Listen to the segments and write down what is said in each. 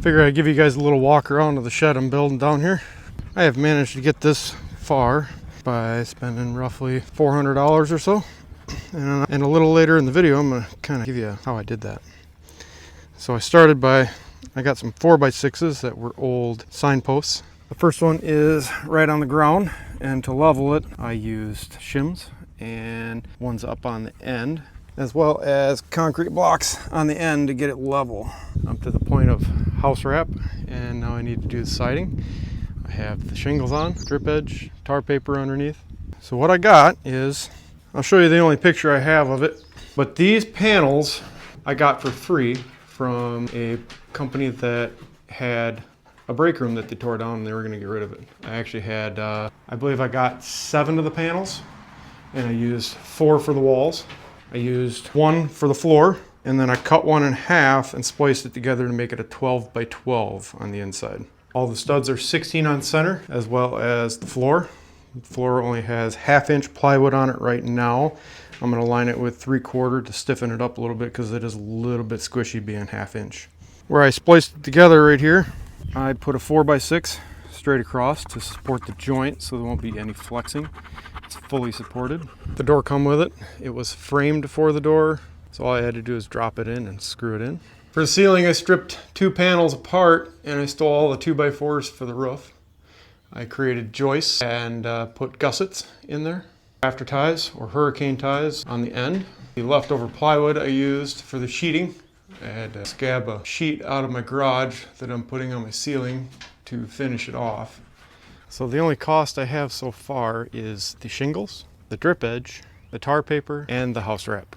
Figure I'd give you guys a little walk around of the shed I'm building down here. I have managed to get this far by spending roughly $400 or so. And a little later in the video, I'm gonna kind of give you how I did that. So I got some 4x6s that were old signposts. The first one is right on the ground, and to level it, I used shims and ones up on the end, as well as concrete blocks on the end to get it level up to the point of house wrap. And now I need to do the siding. I have the shingles on, drip edge, tar paper underneath. So what I got is, I'll show you the only picture I have of it, but these panels I got for free from a company that had a break room that they tore down and they were going to get rid of it. I actually had, I believe I got 7 of the panels, and I used 4 for the walls. I used 1 for the floor, and then I cut one in half and spliced it together to make it a 12 by 12 on the inside. All the studs are 16 on center, as well as the floor. The floor only has 1/2-inch plywood on it right now. I'm going to line it with 3/4 to stiffen it up a little bit because it is a little bit squishy being 1/2 inch. Where I spliced it together right here, I put a 4x6 straight across to support the joint so there won't be any flexing. It's fully supported. The door come with it. It was framed for the door, so all I had to do is drop it in and screw it in. For the ceiling, I stripped 2 panels apart and I stole all the 2x4s for the roof. I created joists and put gussets in there. Rafter ties or hurricane ties on the end. The leftover plywood I used for the sheeting. I had to scab a sheet out of my garage that I'm putting on my ceiling to finish it off. So the only cost I have so far is the shingles, the drip edge, the tar paper, and the house wrap,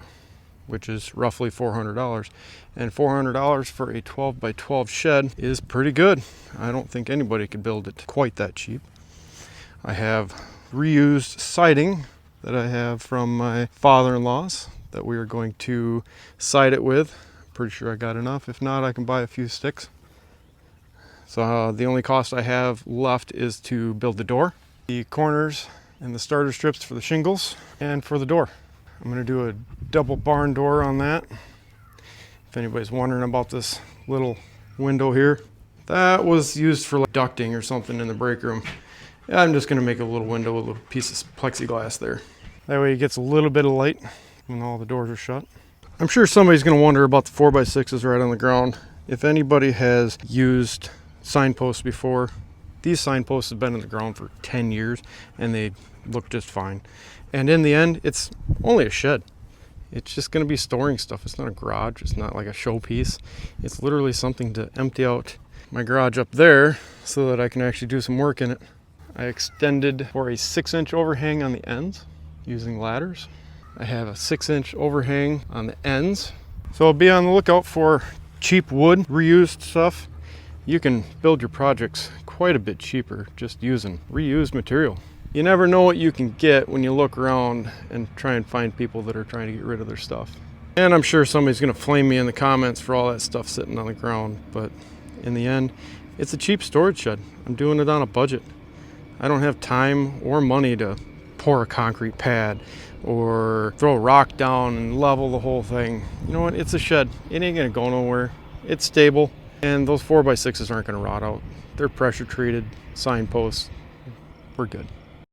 which is roughly $400. And $400 for a 12 by 12 shed is pretty good. I don't think anybody could build it quite that cheap. I have reused siding that I have from my father-in-law's that we are going to side it with. Pretty sure I got enough. If not, I can buy a few sticks. So the only cost I have left is to build the door, the corners, and the starter strips for the shingles, and for the door. I'm going to do a double barn door on that. If anybody's wondering about this little window here, that was used for like ducting or something in the break room. Yeah, I'm just going to make a little window, a little piece of plexiglass there. That way it gets a little bit of light when all the doors are shut. I'm sure somebody's going to wonder about the 4x6s right on the ground. If anybody has used signposts before, these signposts have been in the ground for 10 years and they look just fine. And in the end, it's only a shed. It's just going to be storing stuff. It's not a garage. It's not like a showpiece. It's literally something to empty out my garage up there so that I can actually do some work in it. I extended for a 6-inch overhang on the ends using ladders. I have a 6-inch overhang on the ends. So be on the lookout for cheap wood, reused stuff. You can build your projects quite a bit cheaper just using reused material. You never know what you can get when you look around and try and find people that are trying to get rid of their stuff. And I'm sure somebody's going to flame me in the comments for all that stuff sitting on the ground, but in the end, it's a cheap storage shed. I'm doing it on a budget. I don't have time or money to pour a concrete pad or throw a rock down and level the whole thing. You know what? It's a shed. It ain't going to go nowhere. It's stable, and those 4x6s aren't going to rot out. They're pressure treated signposts. We're good.